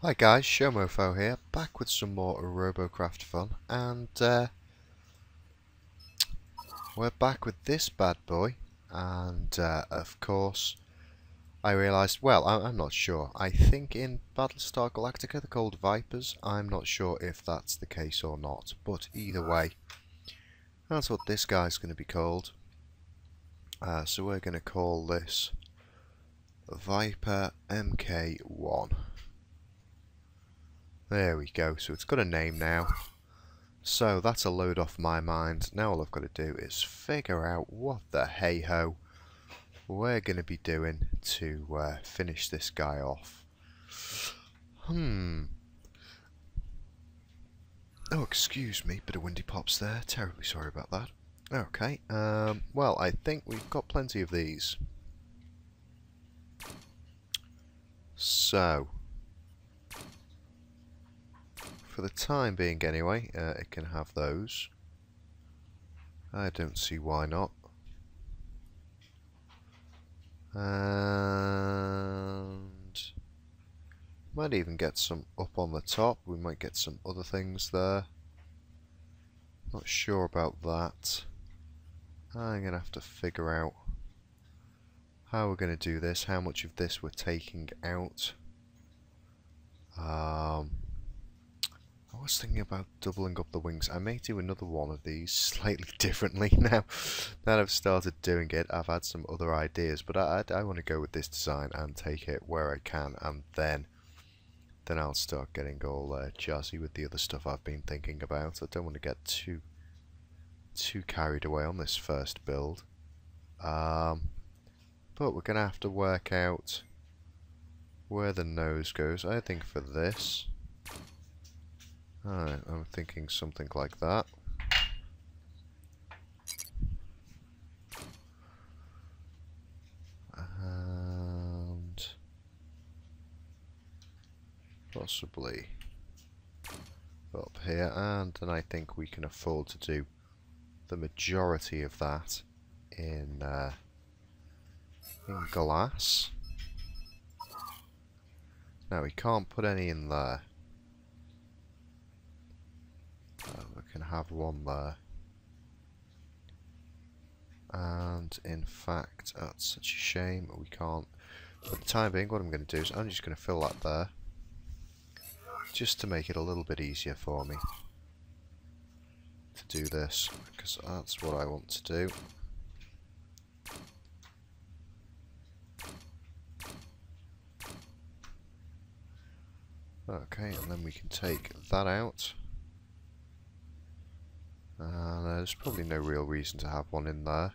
Hi guys, Showmofo here, back with some more Robocraft fun, and we're back with this bad boy, and of course I realised, well, I'm not sure, I think in Battlestar Galactica they're called Vipers. I'm not sure if that's the case or not, but either way, that's what this guy's going to be called. So we're going to call this Viper MK1. There we go, so it's got a name now. So that's a load off my mind. Now all I've got to do is figure out what the hey-ho we're going to be doing to finish this guy off. Oh, excuse me, bit of windy pops there. Terribly sorry about that. Okay, well, I think we've got plenty of these. So, for the time being anyway, it can have those. I don't see why not. And might even get some up on the top. We might get some other things there. Not sure about that. I'm going to have to figure out how we're going to do this, how much of this we're taking out. I was thinking about doubling up the wings. I may do another one of these slightly differently now that I've started doing it. I've had some other ideas, but I want to go with this design and take it where I can, and then I'll start getting all jazzy with the other stuff I've been thinking about. I don't want to get too carried away on this first build. But we're going to have to work out where the nose goes. I think for this, I'm thinking something like that. And possibly up here, and then I think we can afford to do the majority of that in glass. Now we can't put any in there. We can have one there. And in fact, that's such a shame we can't. For the time being, what I'm going to do is I'm just going to fill that there, just to make it a little bit easier for me to do this, because that's what I want to do. Okay, and then we can take that out. And there's probably no real reason to have one in there.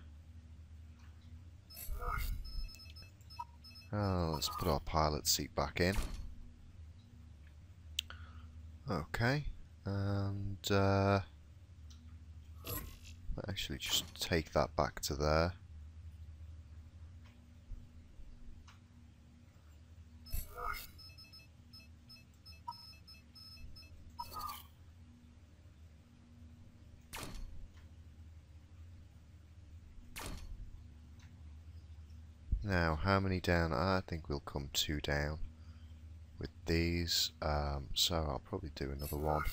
Let's put our pilot seat back in. Okay, and actually just take that back to there. Now, how many down? I think we'll come 2 down with these, so I'll probably do another one.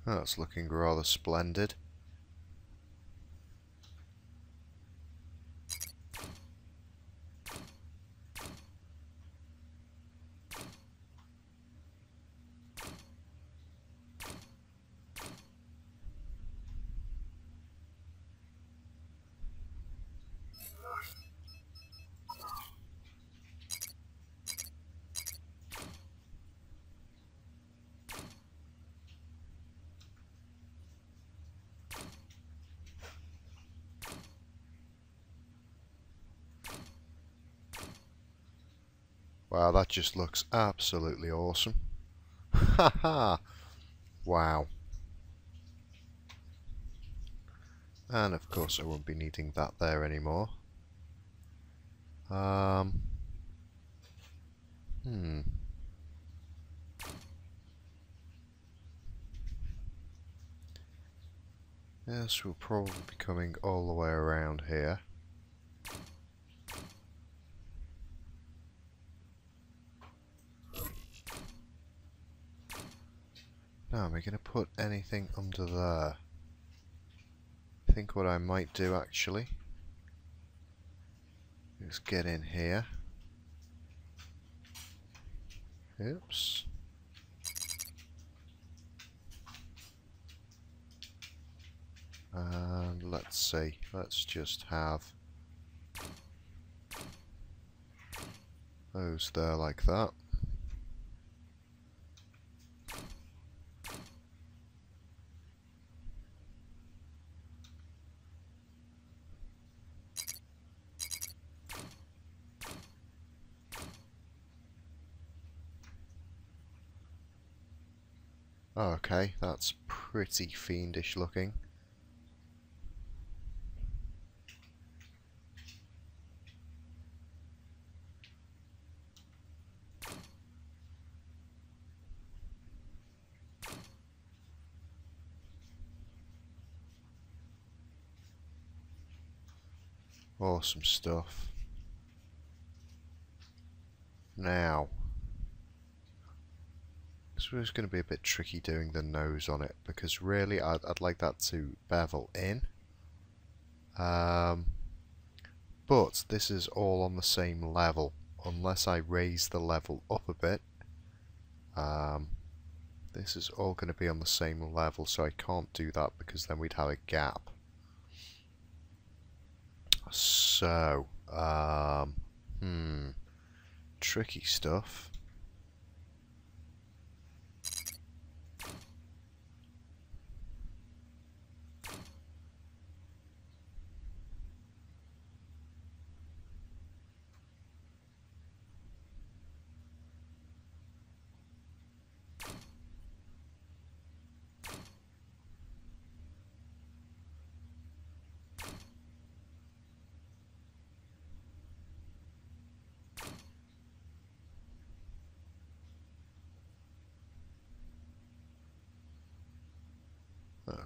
That's looking rather splendid. Wow, that just looks absolutely awesome. Haha! Wow. And of course I won't be needing that there anymore. Hmm. Yes, we'll probably be coming all the way around here. Now, am I going to put anything under there? I think what I might do actually is get in here. Oops. And let's see, let's just have those there like that. Okay, that's pretty fiendish looking. Awesome stuff. Now, this was going to be a bit tricky doing the nose on it, because really I'd like that to bevel in. But this is all on the same level, unless I raise the level up a bit. This is all going to be on the same level, so I can't do that because then we'd have a gap. So, tricky stuff.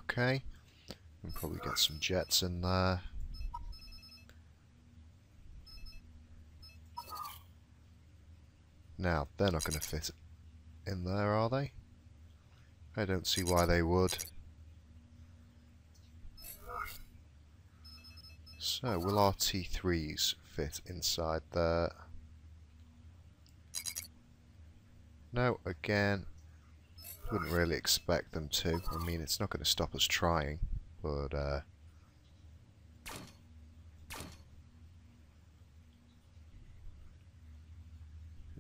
Okay, and probably get some jets in there. Now, they're not going to fit in there, are they? I don't see why they would. So, will our T3s fit inside there? No, again, wouldn't really expect them to. I mean, it's not going to stop us trying, but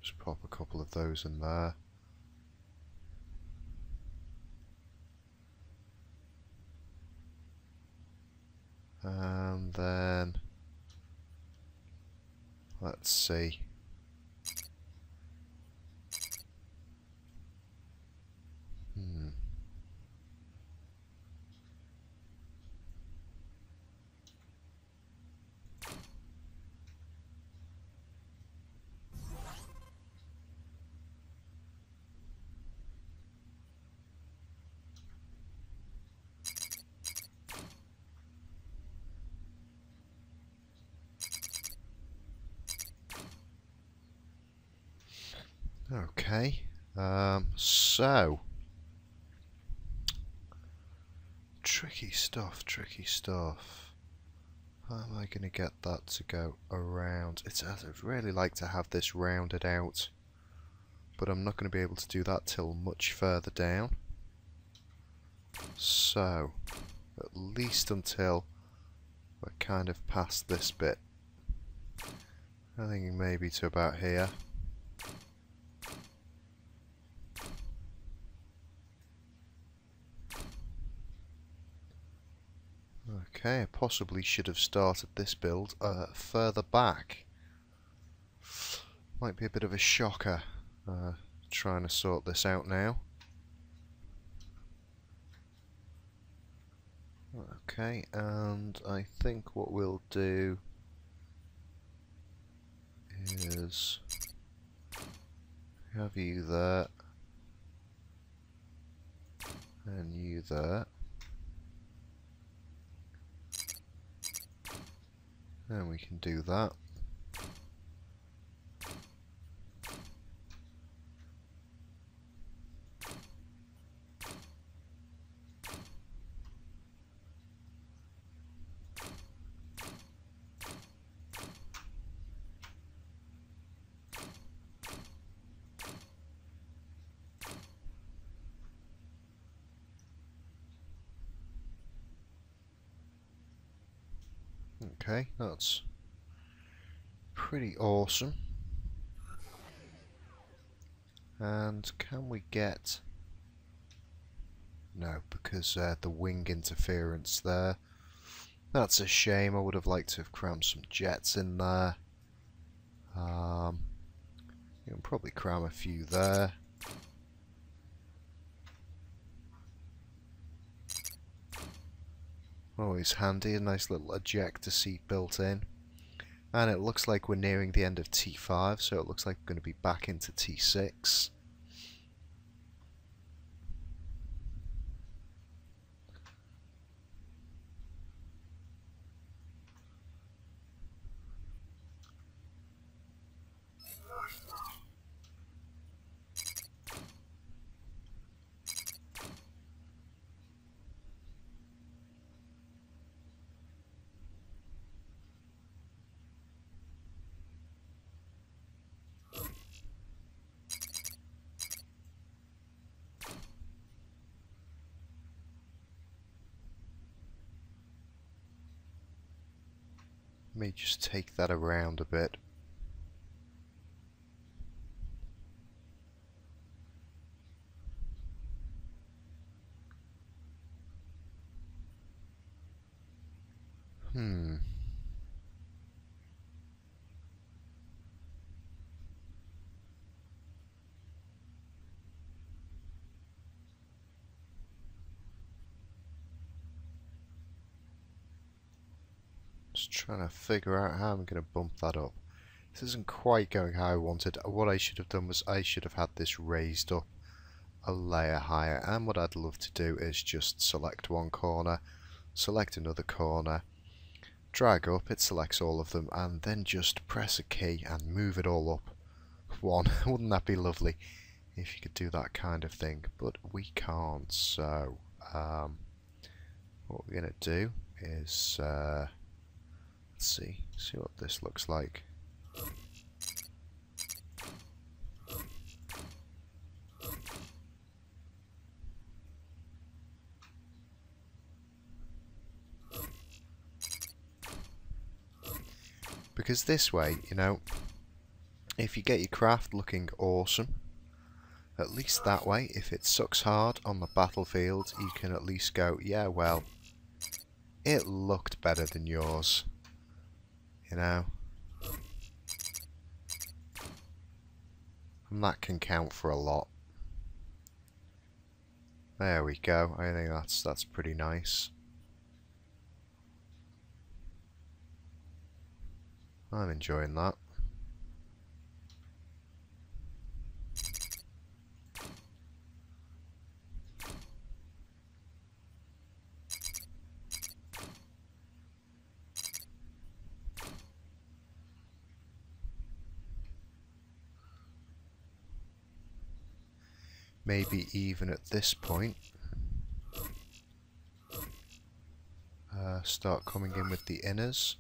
just pop a couple of those in there. And then, let's see. Okay, so tricky stuff, tricky stuff. How am I going to get that to go around? I'd really like to have this rounded out, but I'm not going to be able to do that till much further down. So, at least until we're kind of past this bit. I think maybe to about here. Okay, I possibly should have started this build further back. Might be a bit of a shocker trying to sort this out now. Okay, and I think what we'll do is have you there and you there, and we can do that. Okay, that's pretty awesome. And can we get... No, because the wing interference there. That's a shame. I would have liked to have crammed some jets in there. You can probably cram a few there. Always handy, a nice little ejector seat built in. And it looks like we're nearing the end of T5, so it looks like we're going to be back into T6. Let me just take that around a bit. Just trying to figure out how I'm going to bump that up. This isn't quite going how I wanted. What I should have done was I should have had this raised up a layer higher, and what I'd love to do is just select one corner, select another corner, drag up, it selects all of them, and then just press a key and move it all up one. Wouldn't that be lovely if you could do that kind of thing? But we can't, so what we're going to do is let's see what this looks like. Because this way, you know, if you get your craft looking awesome, at least that way, if it sucks hard on the battlefield, you can at least go, yeah, well, it looked better than yours, you know. And that can count for a lot. There we go. I think that's pretty nice. I'm enjoying that. Maybe even at this point, start coming in with the inners.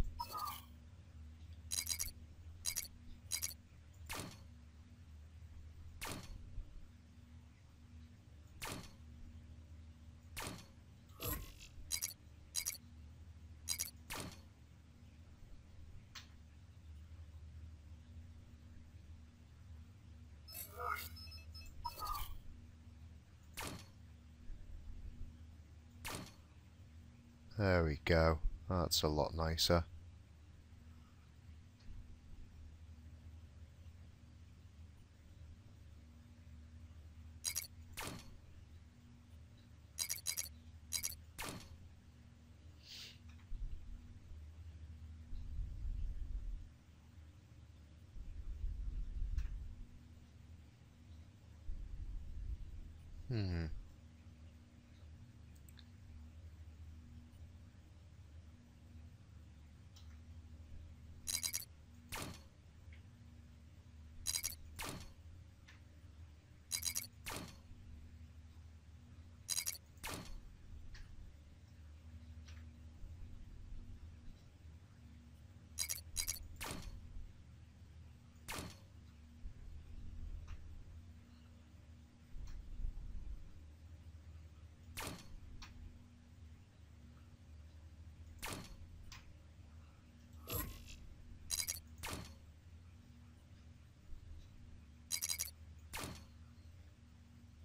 There we go. That's a lot nicer. Hmm.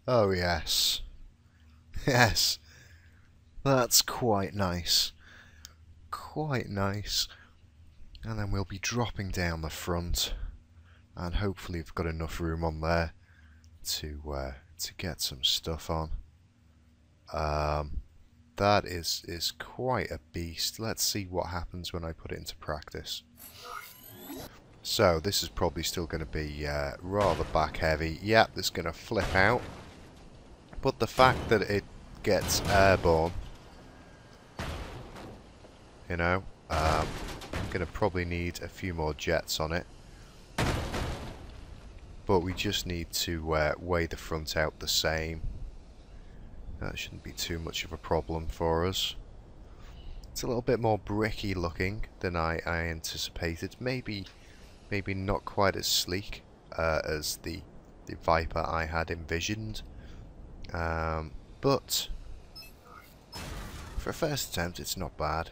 Oh yes. Yes. That's quite nice. Quite nice. And then we'll be dropping down the front, and hopefully we've got enough room on there to get some stuff on. That is quite a beast. Let's see what happens when I put it into practice. So this is probably still going to be rather back heavy. Yep, this is going to flip out. But the fact that it gets airborne, you know, I'm going to probably need a few more jets on it. But we just need to weigh the front out the same. That shouldn't be too much of a problem for us. It's a little bit more bricky looking than I anticipated. Maybe not quite as sleek as the Viper I had envisioned. But for a first attempt, it's not bad.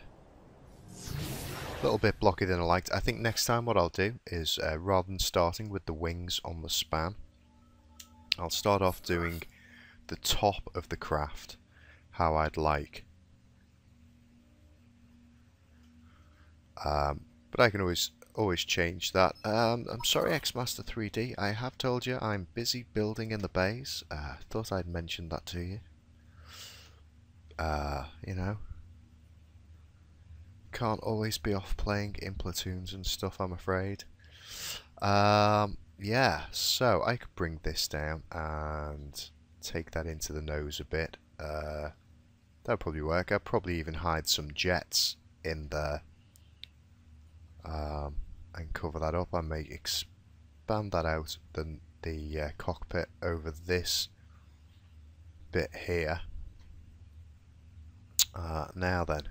A little bit blocky than I liked. I think next time what I'll do is, rather than starting with the wings on the span, I'll start off doing the top of the craft, how I'd like. But I can always change that. I'm sorry, Xmaster 3D. I have told you I'm busy building in the base. Thought I'd mentioned that to you. You know, can't always be off playing in platoons and stuff, I'm afraid. Yeah, so I could bring this down and take that into the nose a bit. That would probably work. I'd probably even hide some jets in there and cover that up. I may expand that out, the cockpit over this bit here. Now then.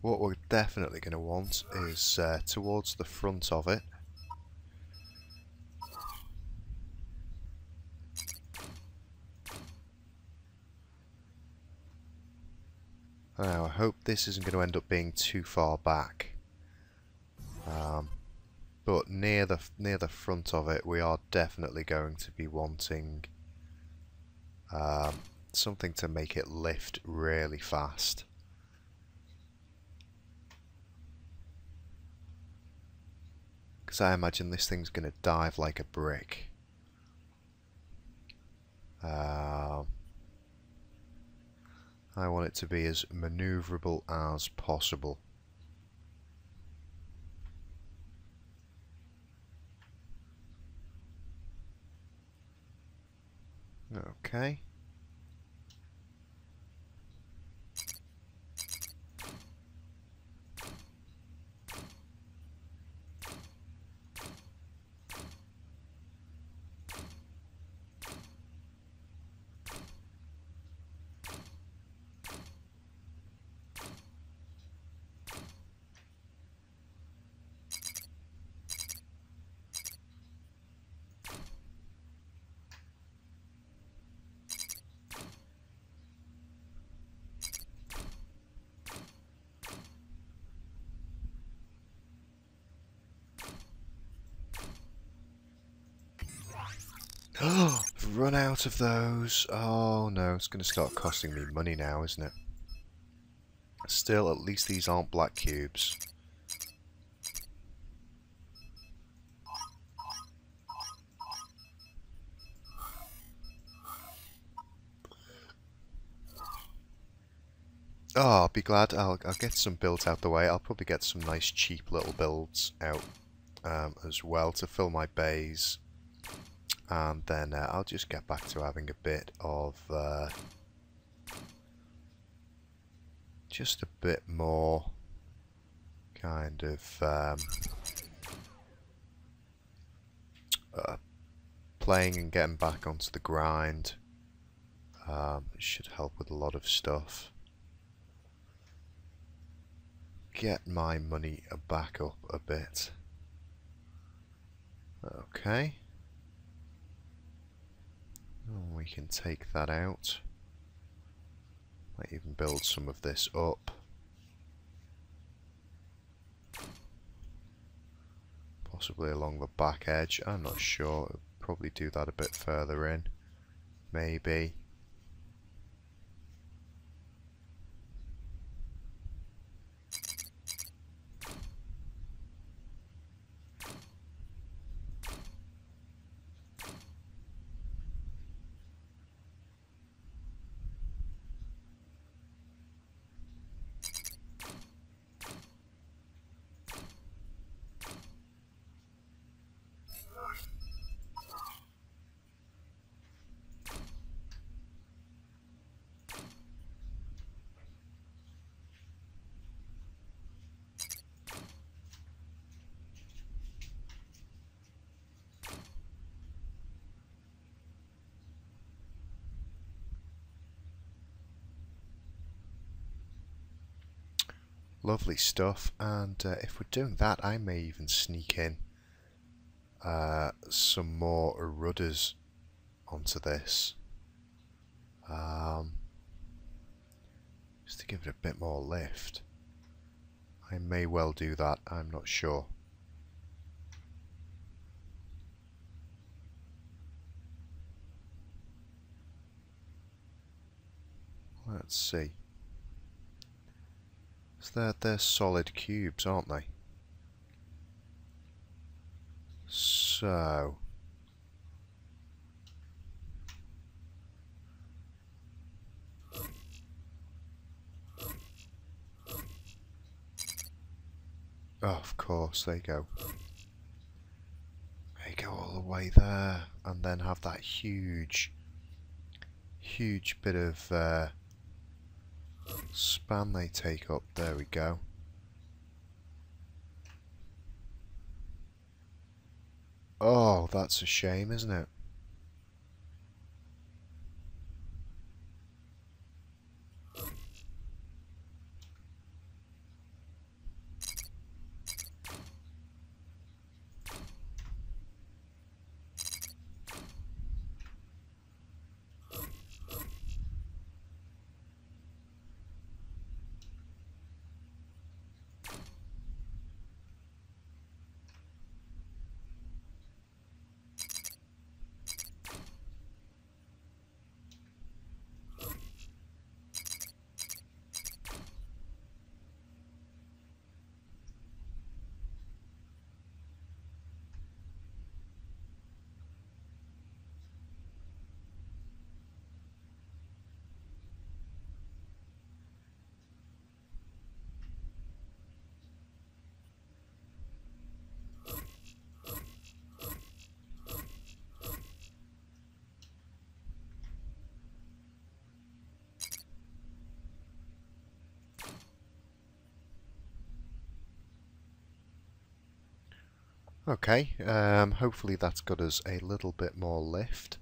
What we're definitely going to want is towards the front of it. Now, I hope this isn't going to end up being too far back. But near the front of it, we are definitely going to be wanting something to make it lift really fast. Because I imagine this thing's going to dive like a brick. I want it to be as manoeuvrable as possible. Okay. Run out of those. Oh no, it's going to start costing me money now, isn't it? Still, at least these aren't black cubes. Oh, I'll be glad. I'll get some builds out the way. I'll probably get some nice cheap little builds out as well to fill my bays. And then I'll just get back to having a bit of just a bit more kind of playing and getting back onto the grind. It should help with a lot of stuff. Get my money back up a bit. Okay. Oh, we can take that out. Might even build some of this up. Possibly along the back edge. I'm not sure. I'll probably do that a bit further in. Maybe. Lovely stuff, and if we're doing that, I may even sneak in some more rudders onto this, just to give it a bit more lift. I may well do that, I'm not sure. Let's see. So they're solid cubes, aren't they? So oh, of course, there you go. They go all the way there, and then have that huge bit of span they take up. There we go. Oh, that's a shame, isn't it? Okay, hopefully that's got us a little bit more lift.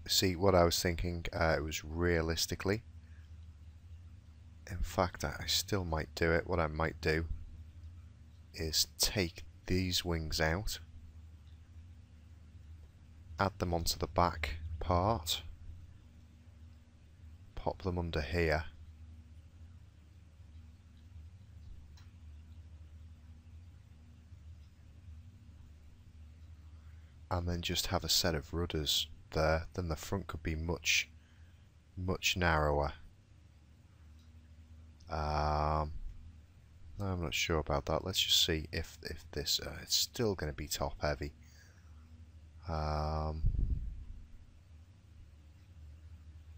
See, what I was thinking, it was realistically. In fact, I still might do it. What I might do is take these wings out, add them onto the back part, pop them under here, and then just have a set of rudders there. Then the front could be much much narrower. I'm not sure about that. Let's just see if this it's still going to be top heavy. So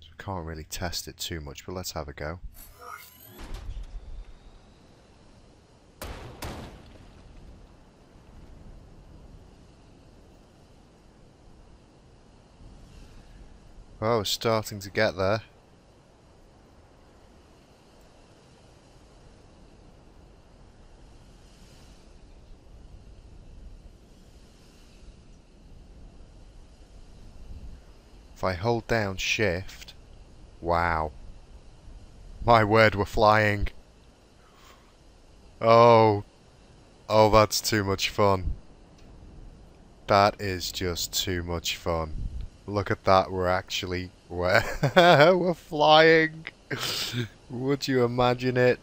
we can't really test it too much, but let's have a go. Oh, we're starting to get there. If I hold down shift, wow. My word, we're flying. Oh, that's too much fun. That is just too much fun. Look at that, we're flying. Would you imagine it?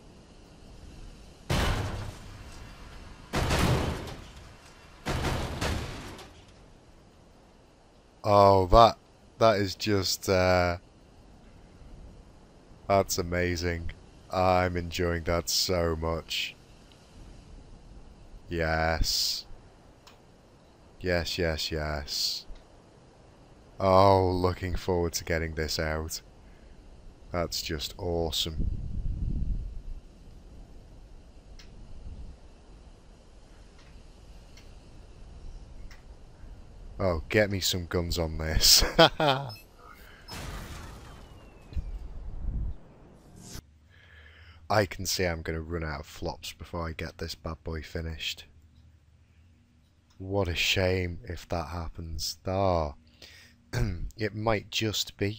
Oh, that is just that's amazing. I'm enjoying that so much. Yes. Yes, yes, yes. Oh, looking forward to getting this out. That's just awesome. Oh, get me some guns on this. I can see I'm going to run out of flops before I get this bad boy finished. What a shame if that happens. Ah, it might just be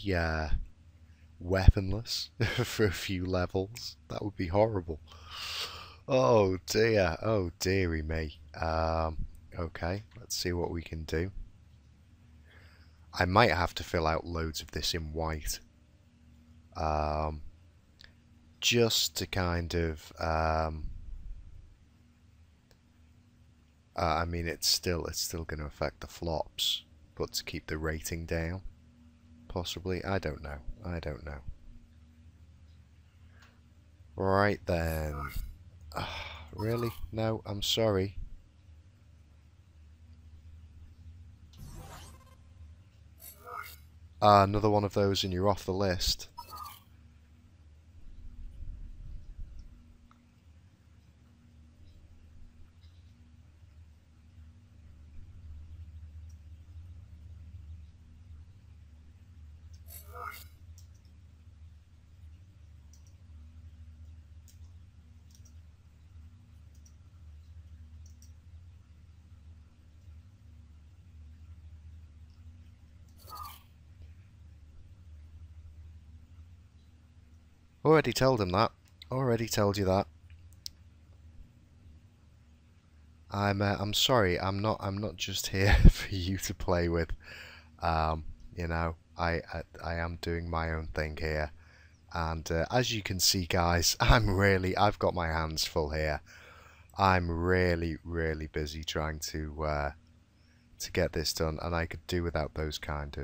weaponless for a few levels. That would be horrible. Oh dear, oh dearie me. Okay, let's see what we can do. I might have to fill out loads of this in white. Just to kind of I mean it's still going to affect the flops, but to keep the rating down, possibly. I don't know. Right then. Really? No, I'm sorry. Another one of those and you're off the list. Already told him that. Already told you that. I'm sorry. I'm not just here for you to play with. You know, I am doing my own thing here, and as you can see, guys, I've got my hands full here. I'm really busy trying to get this done, and I could do without those kind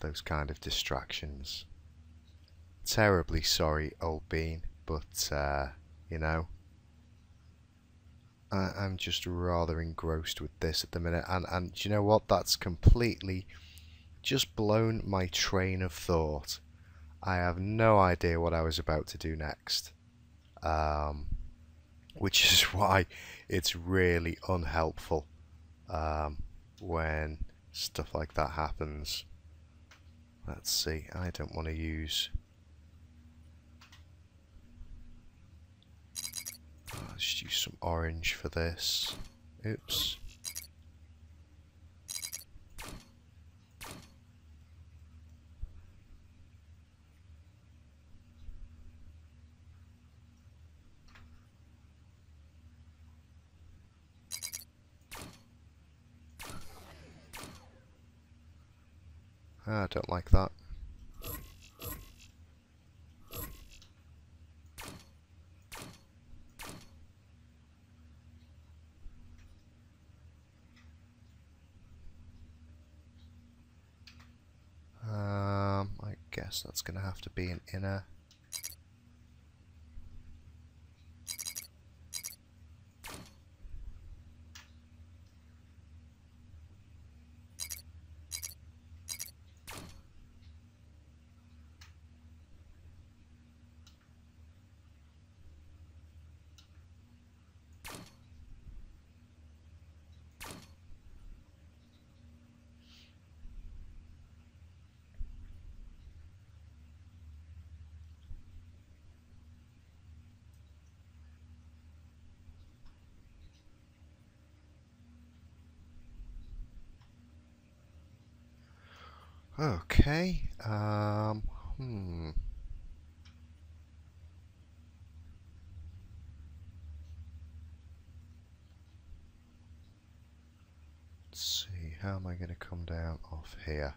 of distractions. Terribly sorry, old bean, but you know, I'm just rather engrossed with this at the minute, and you know what? That's completely just blown my train of thought. I have no idea what I was about to do next, which is why it's really unhelpful when stuff like that happens. Let's see, I don't want to use... Let's use some orange for this. Oops. I don't like that. guess that's going to have to be an inner. Okay. Let's see. How am I going to come down off here?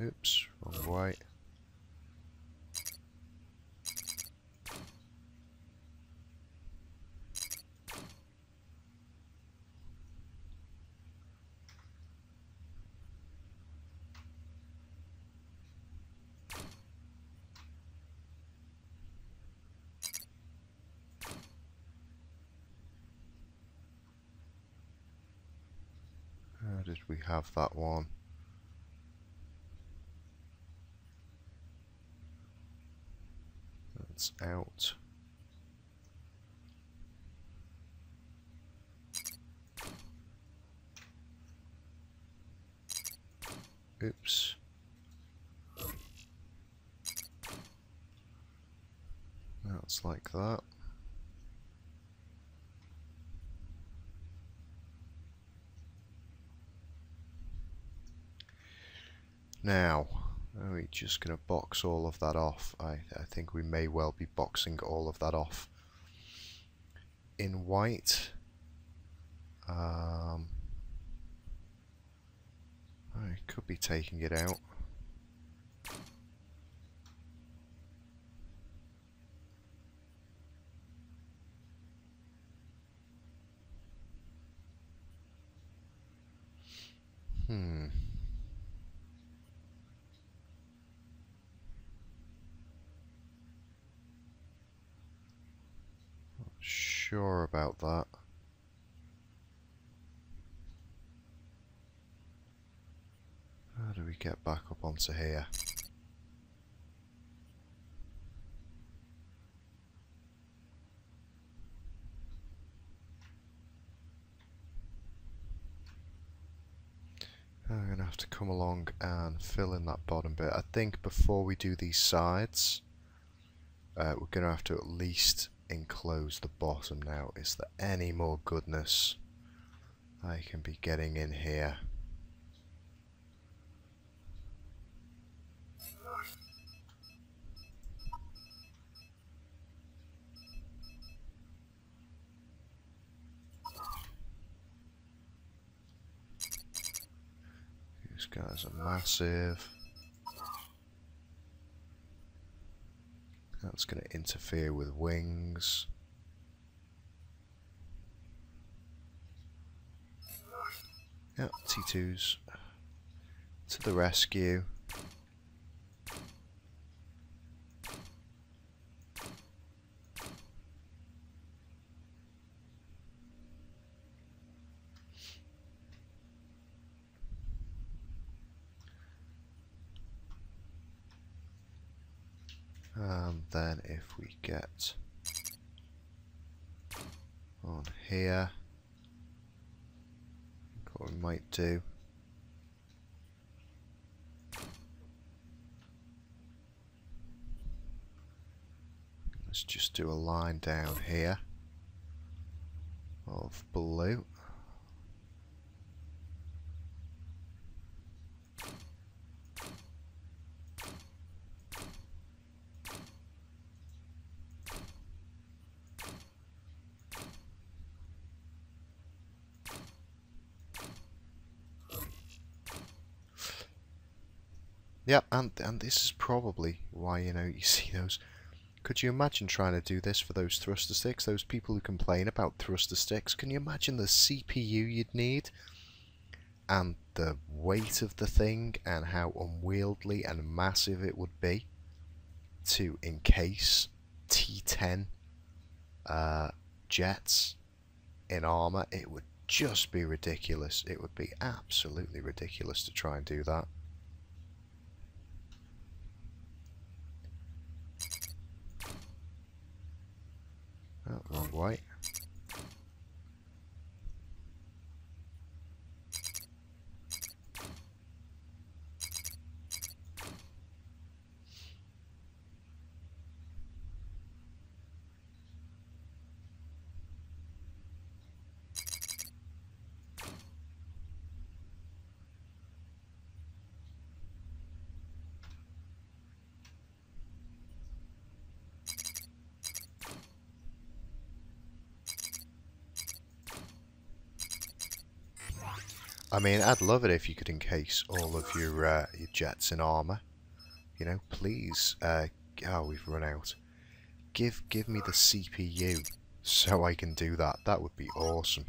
Oops, wrong way. How did we have that one? That's out. Oops. That's like that. Now, are we just going to box all of that off? I think we may well be boxing all of that off in white. I could be taking it out. Not sure about that. How do we get back up onto here? I'm going to have to come along and fill in that bottom bit. I think before we do these sides, we're going to have to at least enclose the bottom now. Is there any more goodness I can be getting in here? These guys are massive. That's going to interfere with wings. Yep, T2s to the rescue. And then if we get on here, what we might do, let's just do a line down here of blue. Yep, and this is probably why, you know, you see those. Could you imagine trying to do this for those thruster sticks? Those people who complain about thruster sticks, can you imagine the CPU you'd need? And the weight of the thing, and how unwieldy and massive it would be to encase T10 jets in armor. It would just be ridiculous. It would be absolutely ridiculous to try and do that. Oh, wrong way. I mean, I'd love it if you could encase all of your jets in armor. You know, please. Oh, we've run out. Give me the CPU so I can do that. That would be awesome.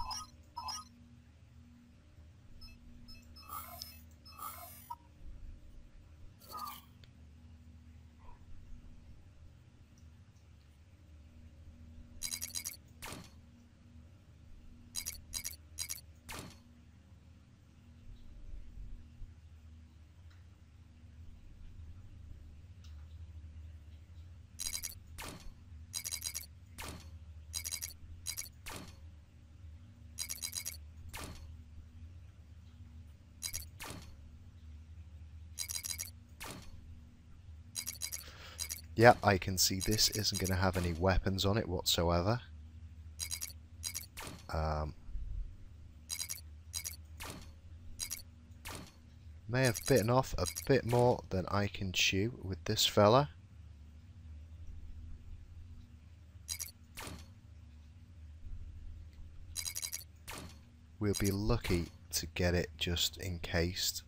Yeah, I can see this isn't going to have any weapons on it whatsoever. May have bitten off a bit more than I can chew with this fella. We'll be lucky to get it just encased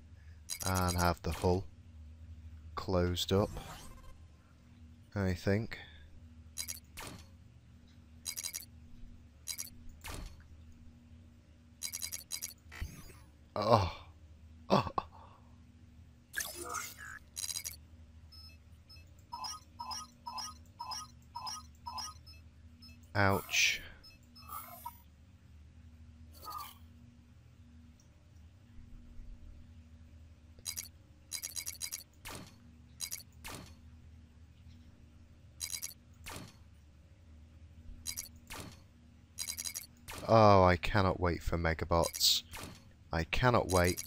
and have the hull closed up, I think. Oh. Oh. Ouch. Oh, I cannot wait for Megabots. I cannot wait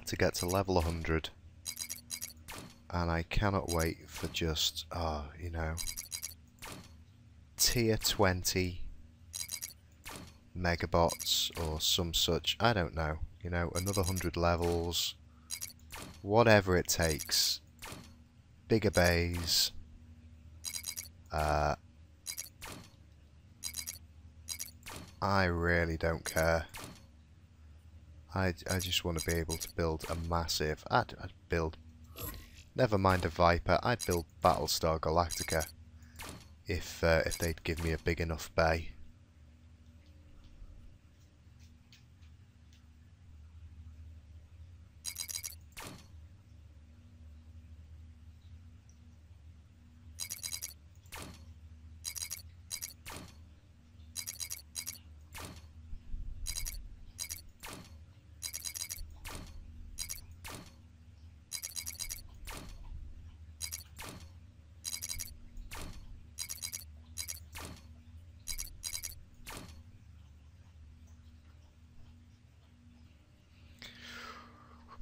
to get to level 100. And I cannot wait for just, you know, tier 20 Megabots or some such. I don't know. You know, another 100 levels. Whatever it takes. Bigger bays. I really don't care. I just want to be able to build a massive... I'd build... Never mind a Viper, I'd build Battlestar Galactica if they'd give me a big enough bay.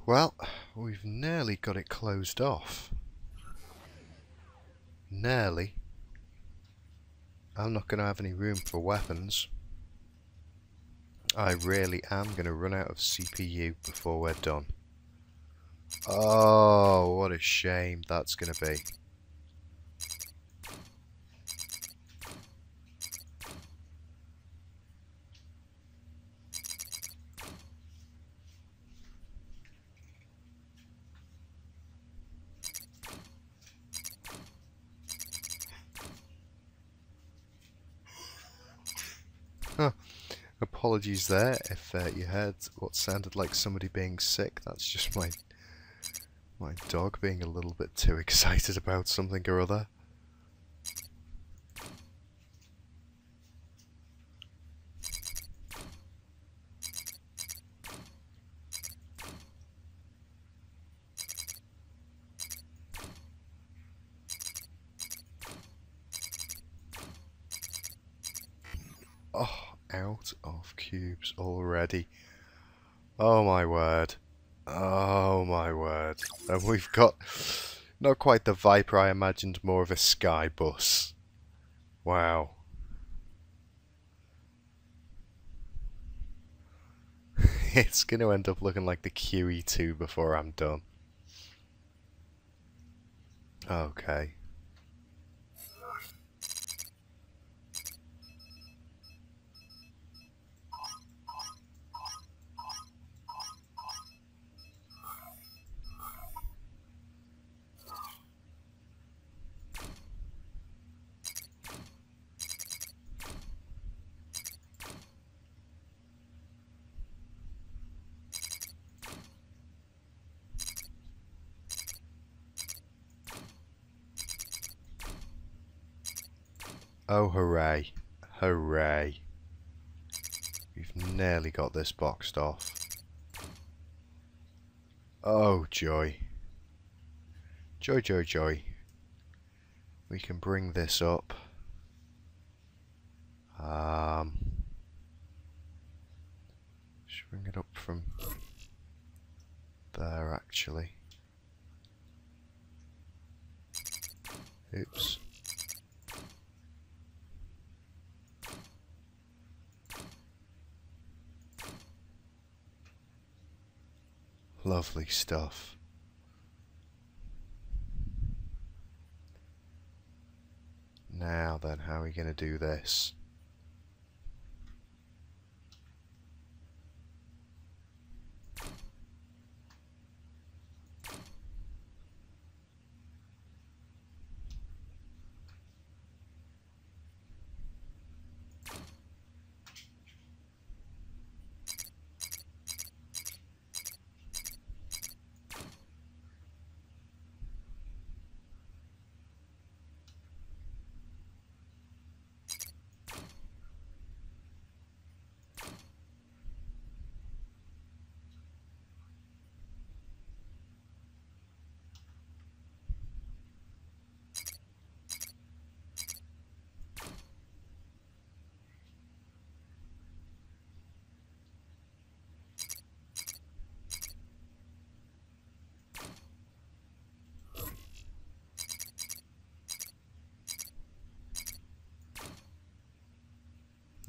Well, we've nearly got it closed off. Nearly. I'm not going to have any room for weapons. I really am going to run out of CPU before we're done. Oh, what a shame that's going to be. Apologies there if you heard what sounded like somebody being sick. That's just my dog being a little bit too excited about something or other. Oh, out of cubes already. Oh my word. Oh my word. And we've got not quite the Viper I imagined, more of a sky bus. Wow. It's going to end up looking like the QE2 before I'm done. Okay. Oh, hooray. Hooray. We've nearly got this boxed off. Oh, joy. Joy, joy, joy. We can bring this up. Should bring it up from there, actually. Oops. Lovely stuff. Now then, how are we going to do this?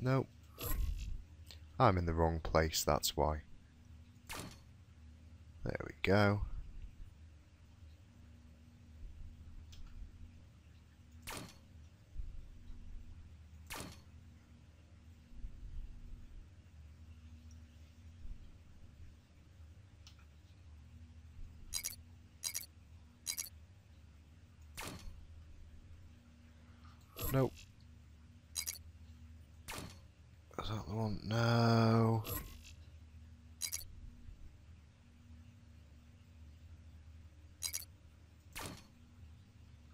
Nope. I'm in the wrong place, that's why. There we go. Nope. Is that the one? No.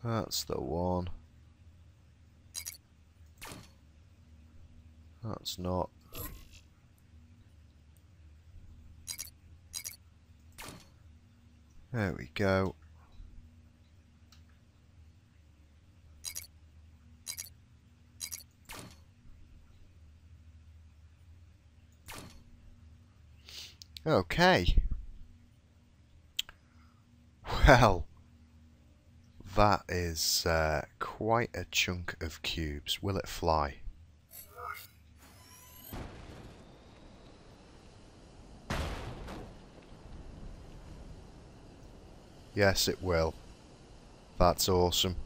That's the one. That's not. There we go. Okay. Well, that is quite a chunk of cubes. Will it fly? Yes, it will. That's awesome.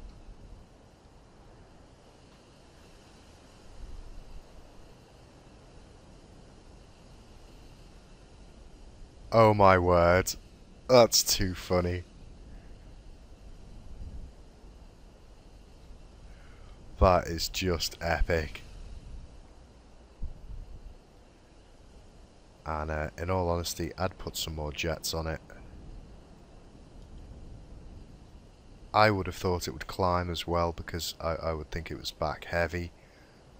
Oh my word. That's too funny. That is just epic. And in all honesty, I'd put some more jets on it. I would have thought it would climb as well because I would think it was back heavy.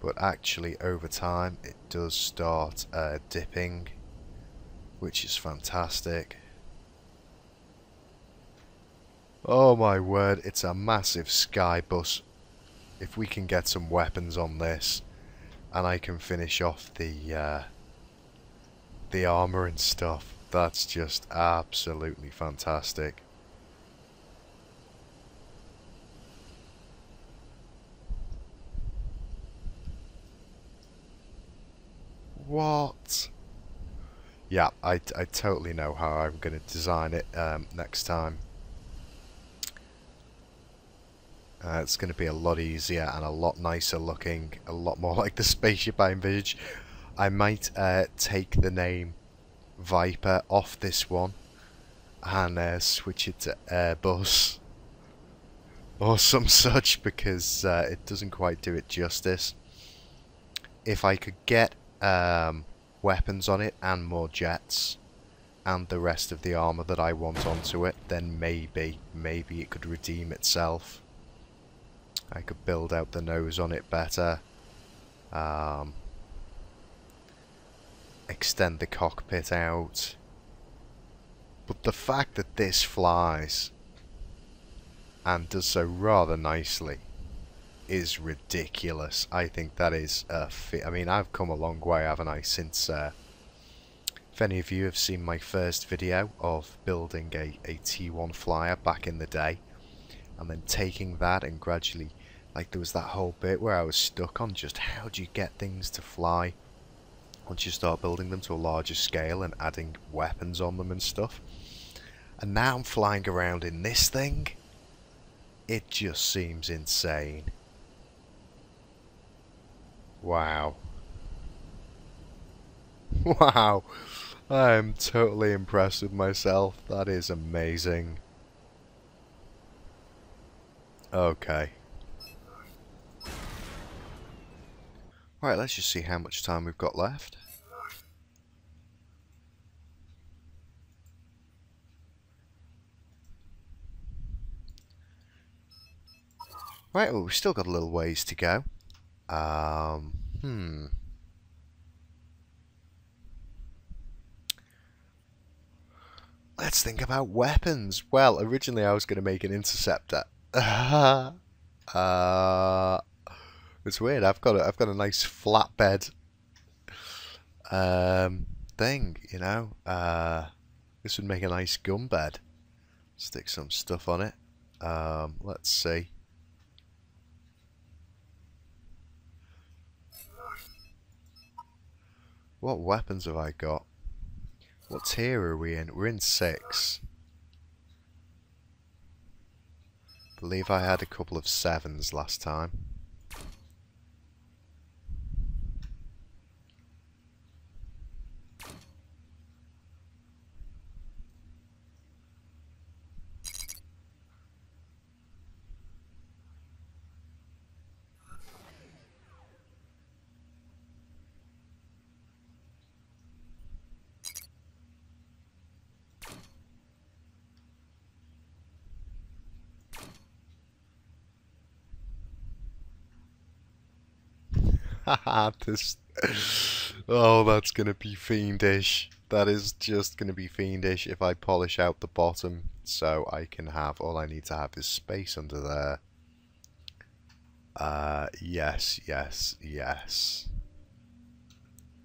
But actually, over time, it does start dipping, which is fantastic. Oh my word, it's a massive sky bus. If we can get some weapons on this, and I can finish off the armor and stuff, that's just absolutely fantastic. What? Yeah, I totally know how I'm going to design it next time. It's going to be a lot easier and a lot nicer looking, a lot more like the spaceship I envisage. I might take the name Viper off this one and switch it to Airbus or some such, because it doesn't quite do it justice. If I could get weapons on it and more jets and the rest of the armor that I want onto it, then maybe it could redeem itself. I could build out the nose on it better, extend the cockpit out. But the fact that this flies and does so rather nicely is ridiculous. I think that is I mean, I've come a long way, haven't I, since if any of you have seen my first video of building a T1 flyer back in the day, and then taking that and gradually, like, there was that whole bit where I was stuck on just how do you get things to fly once you start building them to a larger scale and adding weapons on them and stuff. And now I'm flying around in this thing. It just seems insane. Wow. Wow. I am totally impressed with myself. That is amazing. Okay. Right, let's just see how much time we've got left. Right, well, we've still got a little ways to go. Let's think about weapons. Well, originally I was going to make an interceptor. It's weird. I've got a nice flatbed thing, you know. This would make a nice gun bed. Stick some stuff on it. Let's see. What weapons have I got? What tier are we in? We're in 6. Believe I had a couple of 7s last time. Haha, this... Oh, that's gonna be fiendish. That is just gonna be fiendish if I polish out the bottom so I can have... All I need to have is space under there. Yes, yes, yes.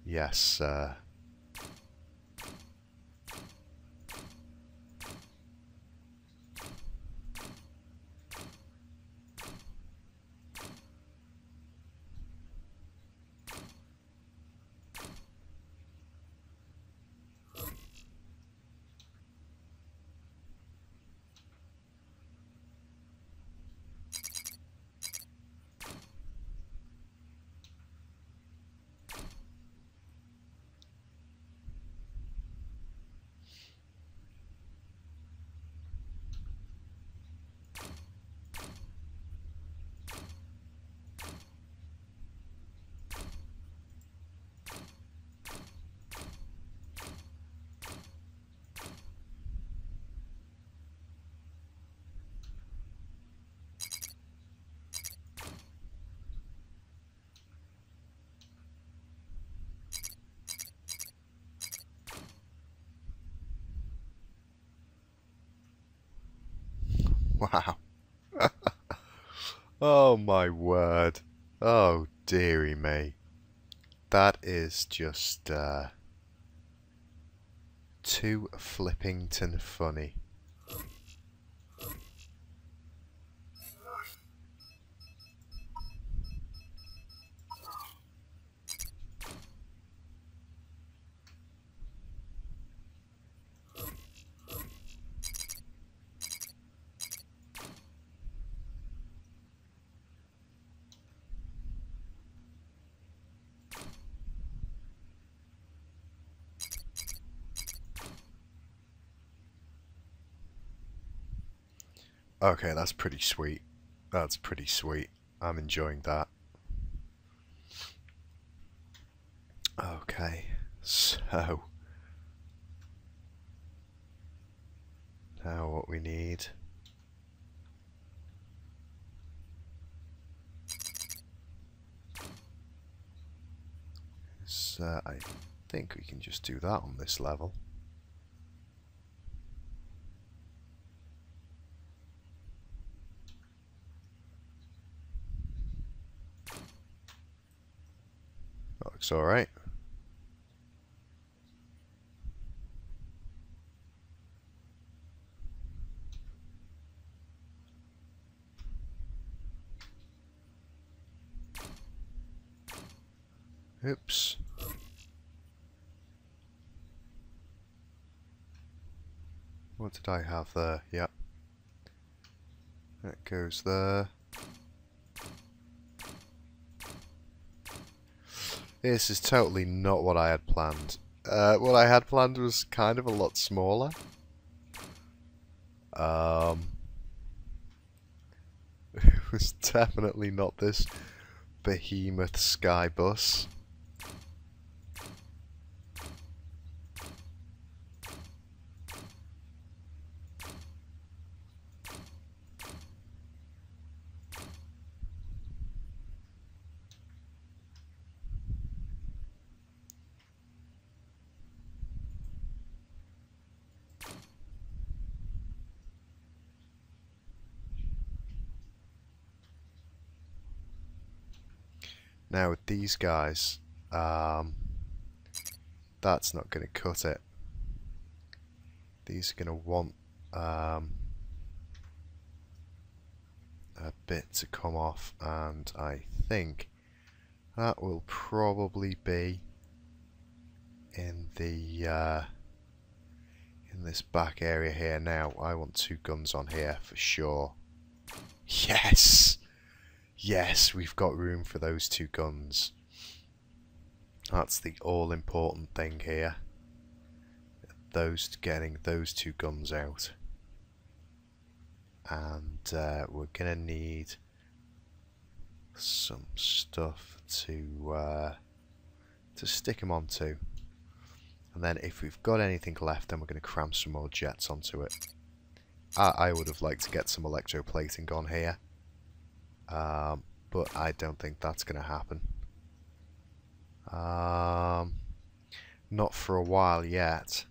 Yes, sir. Wow. Oh my word. Oh dearie me. That is just too flippington funny. Okay, that's pretty sweet. That's pretty sweet. I'm enjoying that. Okay, so now what we need is, I think we can just do that on this level. That looks alright. Oops. What did I have there? Yep. That goes there. This is totally not what I had planned. What I had planned was kind of a lot smaller. It was definitely not this behemoth sky bus. Now with these guys, that's not going to cut it. These are going to want a bit to come off, and I think that will probably be in the in this back area here. Now I want 2 guns on here for sure. Yes! Yes, we've got room for those 2 guns. That's the all-important thing here. Getting those 2 guns out. And we're gonna need some stuff to stick them onto. And then if we've got anything left, then we're gonna cram some more jets onto it. I would have liked to get some electroplating on here. But I don't think that's going to happen. Not for a while yet.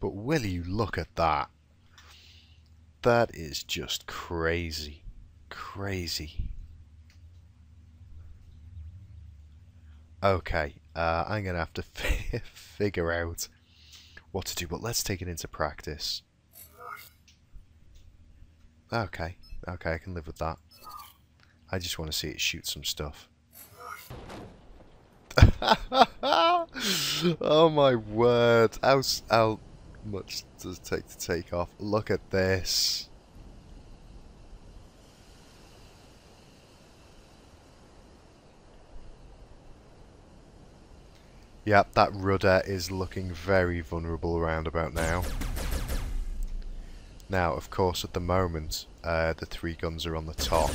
But will you look at that? That is just crazy. Crazy. Okay, I'm going to have to figure out what to do, but let's take it into practice. Okay, okay, I can live with that. I just want to see it shoot some stuff. Oh my word, how much does it take to take off? Look at this. Yep, that rudder is looking very vulnerable around about now. Now, of course, at the moment, the 3 guns are on the top.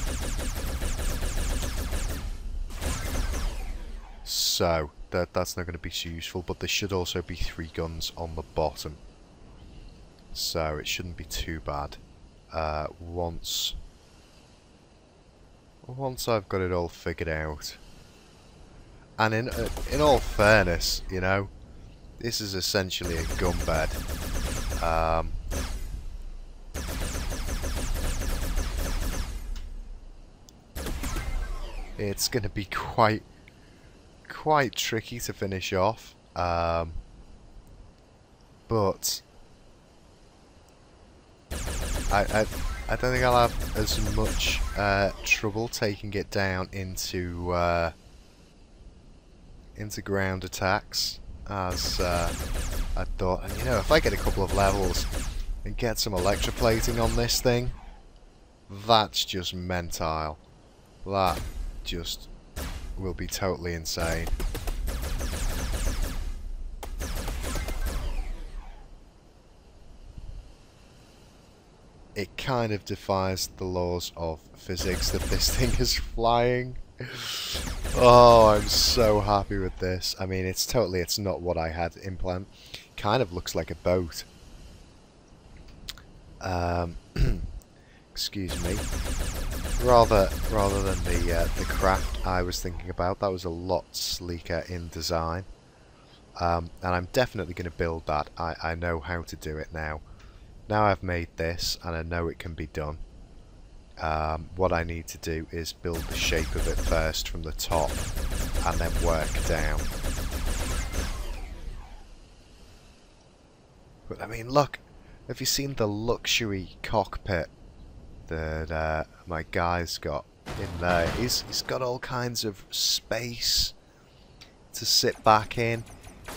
So, that's not going to be so useful, but there should also be 3 guns on the bottom. So, it shouldn't be too bad. Once I've got it all figured out. And in all fairness, you know, this is essentially a gun bed. It's going to be quite tricky to finish off, but I don't think I'll have as much trouble taking it down into ground attacks as I thought. And you know, if I get a couple of levels and get some electroplating on this thing, that's just mental. That just will be totally insane. It kind of defies the laws of physics that this thing is flying. Oh, I'm so happy with this. I mean, it's not what I had in plan. Kind of looks like a boat. Excuse me. Rather than the craft I was thinking about, that was a lot sleeker in design. And I'm definitely going to build that. I know how to do it now. Now I've made this, and I know it can be done. What I need to do is build the shape of it first from the top, and then work down. But I mean, look, have you seen the luxury cockpit that my guy's got in there? He's got all kinds of space to sit back in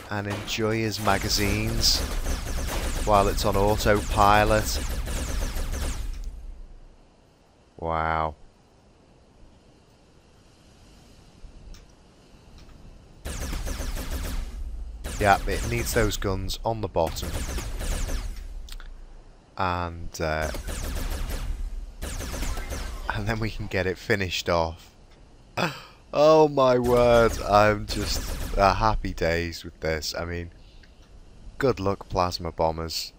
and enjoy his magazines while it's on autopilot. Wow. Yeah, it needs those guns on the bottom. And then we can get it finished off. Oh my word, I'm just happy days with this. I mean, good luck, plasma bombers.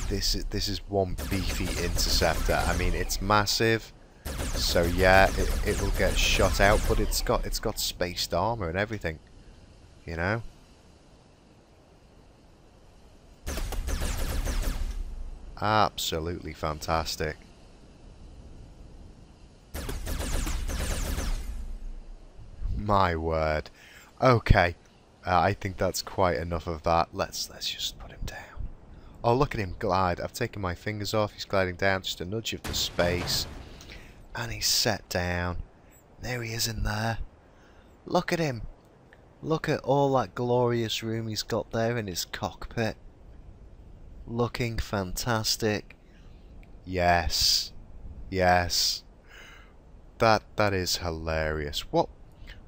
This is one beefy interceptor. I mean, it's massive, so yeah, it will get shot out, but it's got spaced armor and everything, you know. Absolutely fantastic. My word. Okay, I think that's quite enough of that. Let's just put him down. Oh, look at him glide. I've taken my fingers off. He's gliding down, just a nudge of the space, and he's set down. There he is in there. Look at him. Look at all that glorious room he's got there in his cockpit. Looking fantastic. Yes. Yes. That is hilarious. What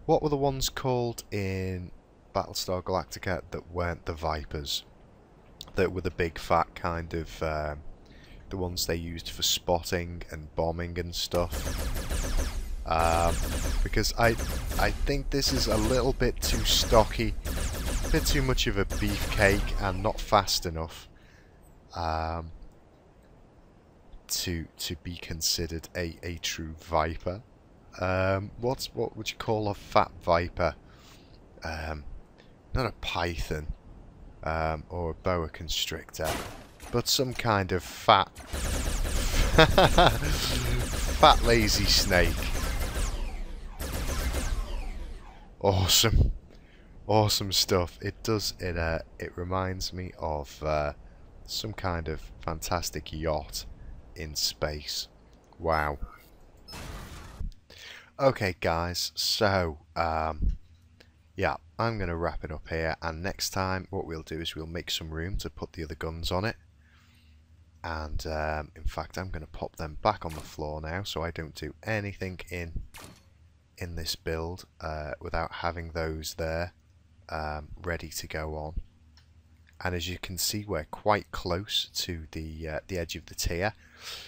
were the ones called in Battlestar Galactica that weren't the Vipers? That were the big fat kind of the ones they used for spotting and bombing and stuff. Because I think this is a little bit too stocky, a bit too much of a beefcake, and not fast enough to be considered a true Viper. What would you call a fat Viper? Not a python. Or a boa constrictor, but some kind of fat lazy snake. Awesome stuff. It reminds me of some kind of fantastic yacht in space. Wow. Okay guys, so yeah, I'm going to wrap it up here, and next time what we'll do is we'll make some room to put the other guns on it. And in fact, I'm going to pop them back on the floor now, so I don't do anything in this build without having those there ready to go on. And as you can see, we're quite close to the edge of the tier,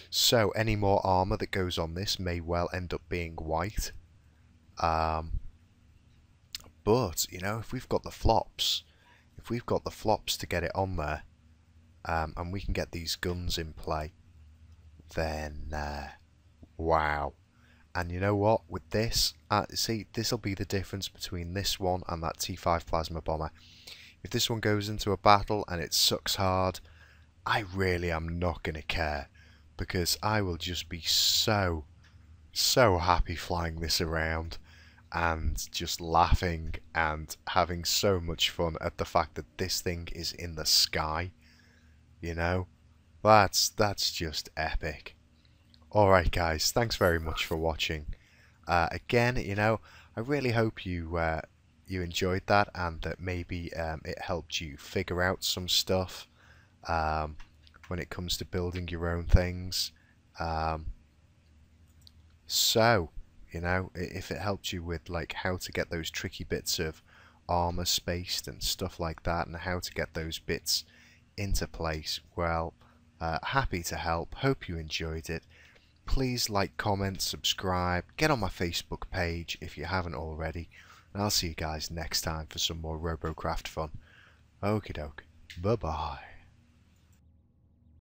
so any more armor that goes on this may well end up being white. But, you know, if we've got the flops to get it on there, and we can get these guns in play, then, wow. And you know what, with this, see, this'll be the difference between this one and that T5 plasma bomber. If this one goes into a battle and it sucks hard, I really am not going to care, because I will just be so happy flying this around and just laughing and having so much fun at the fact that this thing is in the sky. You know, that's just epic. Alright guys, thanks very much for watching. Again, you know, I really hope you you enjoyed that, and that maybe it helped you figure out some stuff when it comes to building your own things. So, you know, if it helped you with like how to get those tricky bits of armor spaced and stuff like that, and how to get those bits into place, well, happy to help. Hope you enjoyed it. Please like, comment, subscribe, get on my Facebook page if you haven't already, and I'll see you guys next time for some more Robocraft fun. Okie doke. Bye bye.